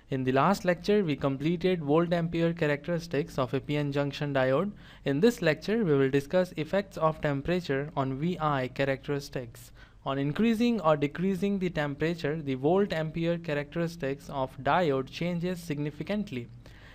In the last lecture, we completed volt-ampere characteristics of a PN junction diode. In this lecture, we will discuss effects of temperature on VI characteristics. On increasing or decreasing the temperature, the volt-ampere characteristics of diode changes significantly.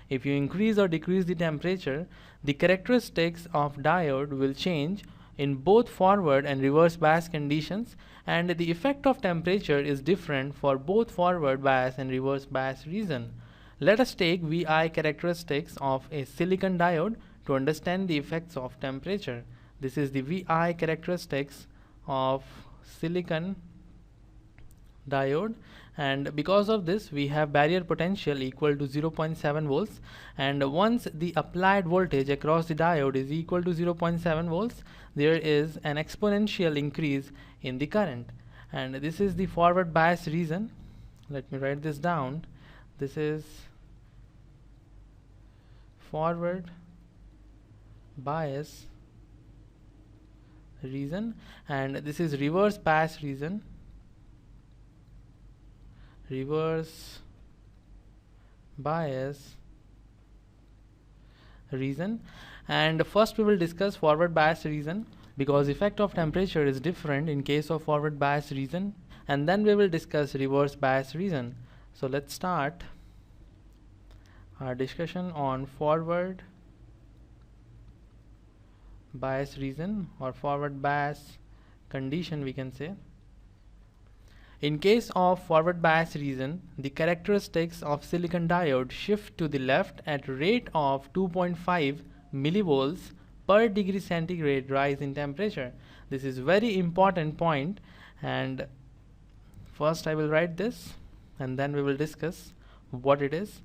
If you increase or decrease the temperature, the characteristics of diode will change in both forward and reverse bias conditions, and the effect of temperature is different for both forward bias and reverse bias region. Let us take VI characteristics of a silicon diode to understand the effects of temperature. This is the VI characteristics of silicon diode, and because of this we have barrier potential equal to 0.7 volts, and once the applied voltage across the diode is equal to 0.7 volts, there is an exponential increase in the current. And this is the forward bias region. Let me write this down. This is forward bias region, and this is reverse bias region. Reverse bias region. And first we will discuss forward bias region, because effect of temperature is different in case of forward bias region, and then we will discuss reverse bias region. So let's start our discussion on forward bias region, or forward bias condition we can say. In case of forward bias region, the characteristics of silicon diode shift to the left at rate of 2.5 millivolts per degree centigrade rise in temperature. This is very important point, and first I will write this and then we will discuss what it is.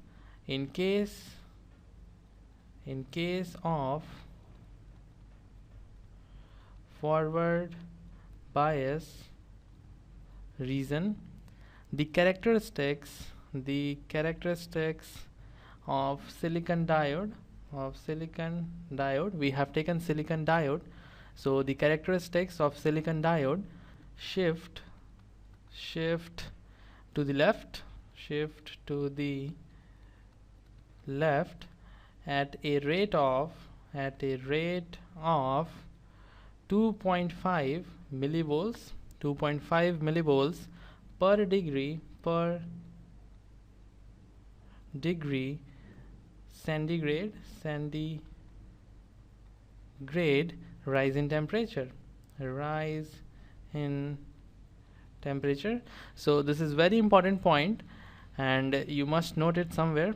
In case of forward bias region, the characteristics of silicon diode, we have taken silicon diode, so the characteristics of silicon diode shift to the left at a rate of 2.5 millivolts per degree centigrade rise in temperature. So this is very important point, and you must note it somewhere.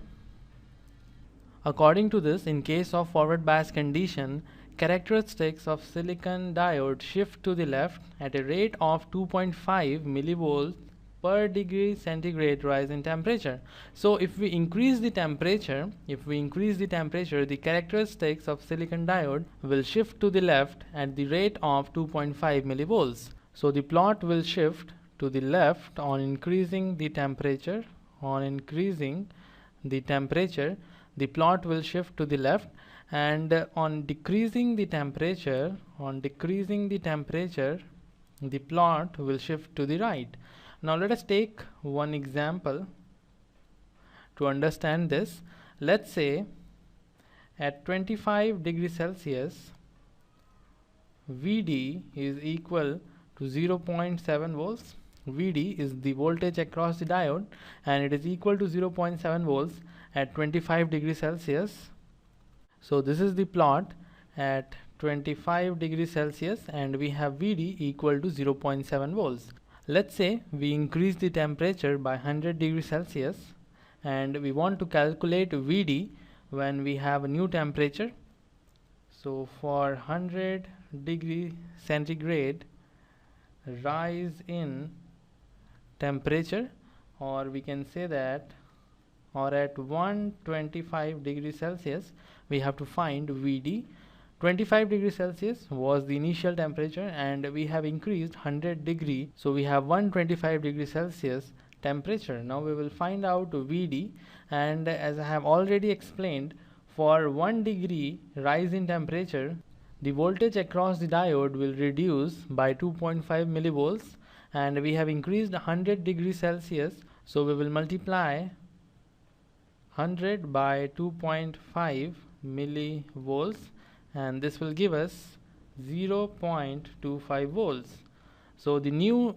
According to this, in case of forward bias condition, characteristics of silicon diode shift to the left at a rate of 2.5 millivolts per degree centigrade rise in temperature. So if we increase the temperature, the characteristics of silicon diode will shift to the left at the rate of 2.5 millivolts. So the plot will shift to the left on increasing the temperature. The plot will shift to the left, and on decreasing the temperature, the plot will shift to the right. Now let us take one example to understand this. Let's say at 25 degrees Celsius, VD is equal to 0.7 volts. VD is the voltage across the diode, and it is equal to 0.7 volts at 25 degrees Celsius. So this is the plot at 25 degrees Celsius, and we have VD equal to 0.7 volts. Let's say we increase the temperature by 100 degrees Celsius, and we want to calculate VD when we have a new temperature. So for 100 degree centigrade rise in temperature, or we can say that, or at 125 degrees Celsius, we have to find VD. 25 degrees Celsius was the initial temperature, and we have increased 100 degree, so we have 125 degrees Celsius temperature. Now we will find out VD, and as I have already explained, for 1 degree rise in temperature, the voltage across the diode will reduce by 2.5 millivolts, and we have increased 100 degrees Celsius, so we will multiply 100 by 2.5 millivolts, and this will give us 0.25 volts. So the new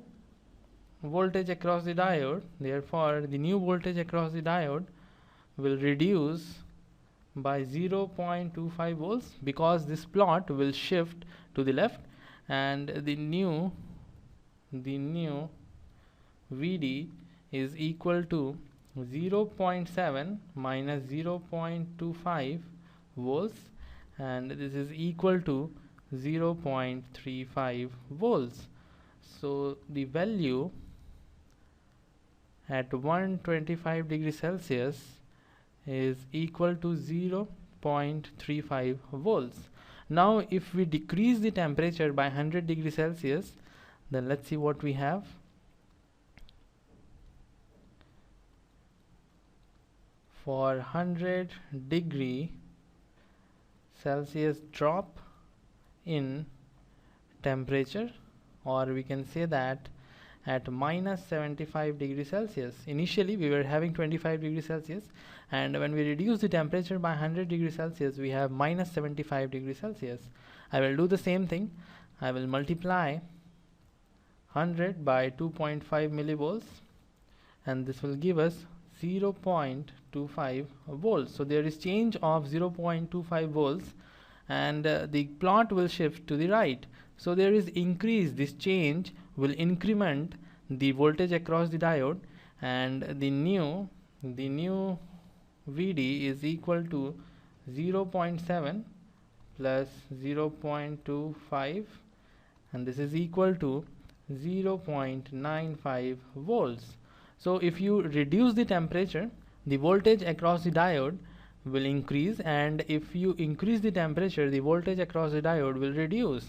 voltage across the diode, therefore the new voltage across the diode will reduce by 0.25 volts because this plot will shift to the left, and the new VD is equal to 0.7 minus 0.25 volts, and this is equal to 0.35 volts. So the value at 125 degrees Celsius is equal to 0.35 volts. Now if we decrease the temperature by 100 degrees Celsius, then let's see what we have. For 100 degree Celsius drop in temperature, or we can say that at minus 75 degrees Celsius. Initially we were having 25 degrees Celsius, and when we reduce the temperature by 100 degrees Celsius, we have minus 75 degrees Celsius. I will do the same thing. I will multiply 100 by 2.5 millivolts, and this will give us 0.25 volts. So there is change of 0.25 volts, and the plot will shift to the right. So there is increase. This change will increment the voltage across the diode, and the new VD is equal to 0.7 plus 0.25, and this is equal to 0.95 volts. So if you reduce the temperature, the voltage across the diode will increase, and if you increase the temperature, the voltage across the diode will reduce.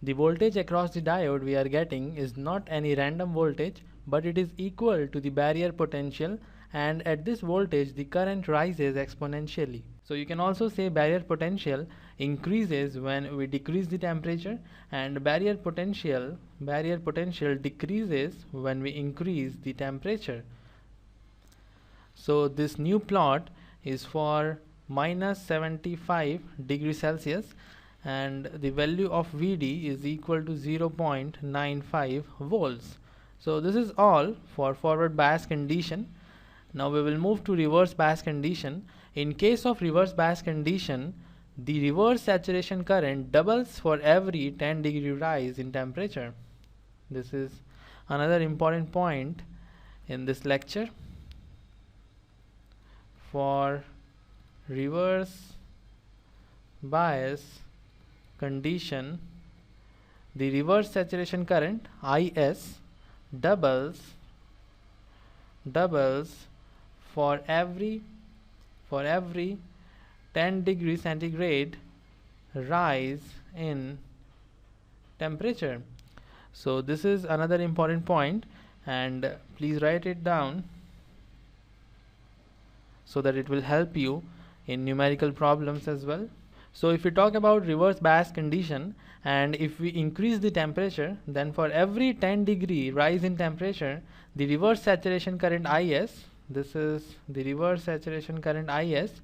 The voltage across the diode we are getting is not any random voltage, but it is equal to the barrier potential, and at this voltage the current rises exponentially. So you can also say barrier potential increases when we decrease the temperature, and barrier potential decreases when we increase the temperature. So this new plot is for minus 75 degrees Celsius, and the value of VD is equal to 0.95 volts. So this is all for forward bias condition. Now we will move to reverse bias condition. In case of reverse bias condition, the reverse saturation current doubles for every 10 degree rise in temperature. This is another important point in this lecture. For reverse bias condition, the reverse saturation current IS doubles for every 10 degrees centigrade rise in temperature. So this is another important point, and please write it down so that it will help you in numerical problems as well. So if we talk about reverse bias condition, and if we increase the temperature, then for every 10 degree rise in temperature, the reverse saturation current IS, this is the reverse saturation current IS,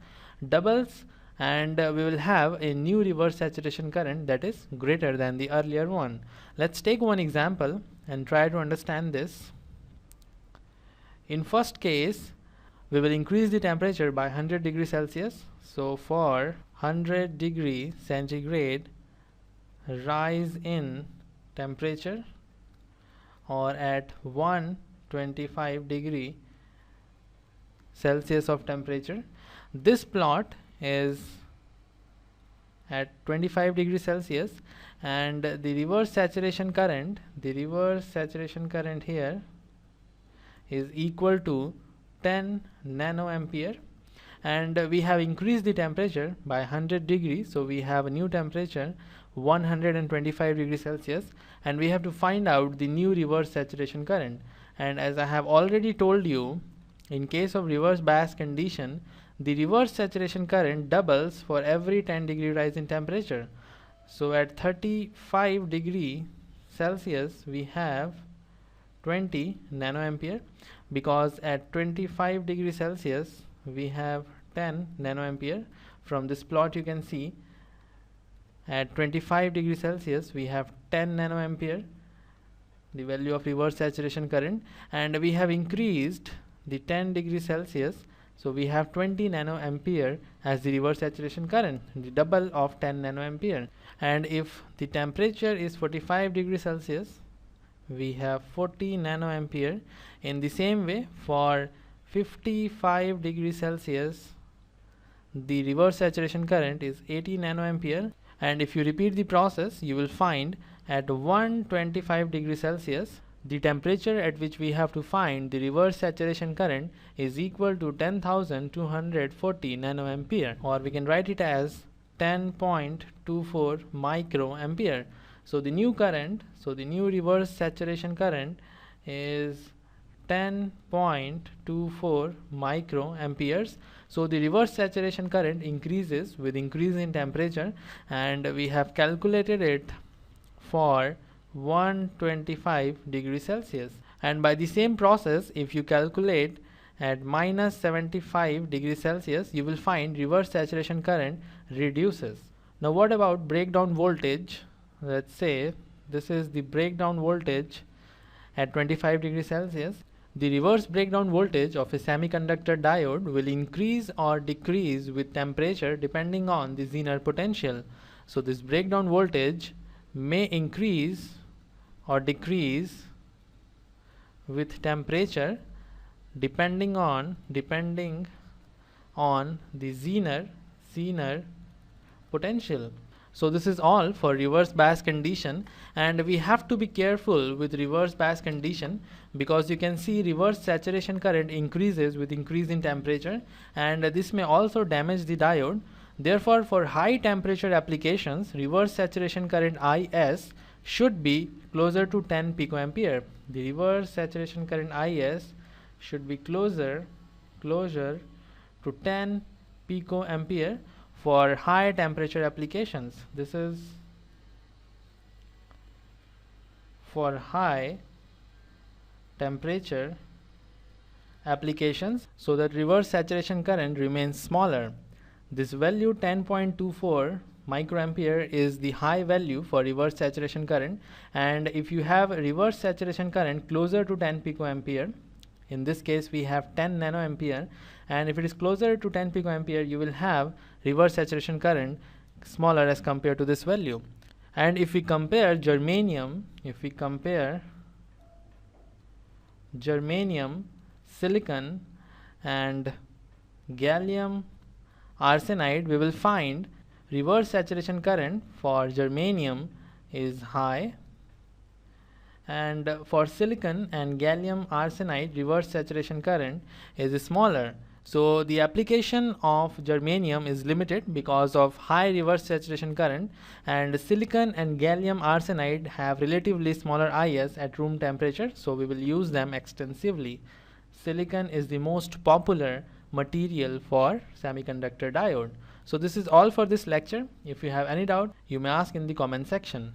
doubles, and we will have a new reverse saturation current that is greater than the earlier one. Let's take one example and try to understand this. In first case, we will increase the temperature by 100 degrees Celsius. So for 100 degree centigrade rise in temperature, or at 125 degree Celsius of temperature, this plot is at 25 degrees Celsius, and the reverse saturation current here is equal to 10 nanoampere, and we have increased the temperature by 100 degrees, so we have a new temperature 125 degrees Celsius, and we have to find out the new reverse saturation current. And as I have already told you, in case of reverse bias condition, the reverse saturation current doubles for every 10 degree rise in temperature. So at 35 degree Celsius we have 20 nanoampere, because at 25 degree Celsius we have 10 nanoampere. From this plot you can see at 25 degrees Celsius we have 10 nanoampere, the value of reverse saturation current, and we have increased the 10 degrees Celsius, so we have 20 nanoampere as the reverse saturation current, the double of 10 nanoampere. And if the temperature is 45 degrees Celsius, we have 40 nanoampere. In the same way, for 55 degrees Celsius the reverse saturation current is 80 nanoampere, and if you repeat the process you will find at 125 degrees Celsius the temperature at which we have to find the reverse saturation current is equal to 10,240 nanoampere, or we can write it as 10.24 microampere. So the new current, so the new reverse saturation current is 10.24 microamperes. So the reverse saturation current increases with increase in temperature, and we have calculated it for 125 degrees Celsius. And by the same process, if you calculate at minus 75 degrees Celsius, you will find reverse saturation current reduces. Now what about breakdown voltage? Let's say this is the breakdown voltage at 25 degrees Celsius. The reverse breakdown voltage of a semiconductor diode will increase or decrease with temperature depending on the Zener potential. So this breakdown voltage may increase or decrease with temperature depending on the Zener potential. So this is all for reverse bias condition, and we have to be careful with reverse bias condition because you can see reverse saturation current increases with increase in temperature, and this may also damage the diode. Therefore, for high temperature applications, reverse saturation current IS should be closer to 10 picoampere. The reverse saturation current IS should be closer to 10 picoampere for high temperature applications. This is for high temperature applications, so that reverse saturation current remains smaller. This value 10.24 microampere is the high value for reverse saturation current, and if you have reverse saturation current closer to 10 picoampere, in this case we have 10 nanoampere, and if it is closer to 10 picoampere you will have reverse saturation current smaller as compared to this value. And if we compare germanium, silicon and gallium arsenide, we will find reverse saturation current for germanium is high, and for silicon and gallium arsenide reverse saturation current is smaller. So the application of germanium is limited because of high reverse saturation current, and silicon and gallium arsenide have relatively smaller IS at room temperature, so we will use them extensively. Silicon is the most popular material for semiconductor diode. So this is all for this lecture. If you have any doubt, you may ask in the comment section.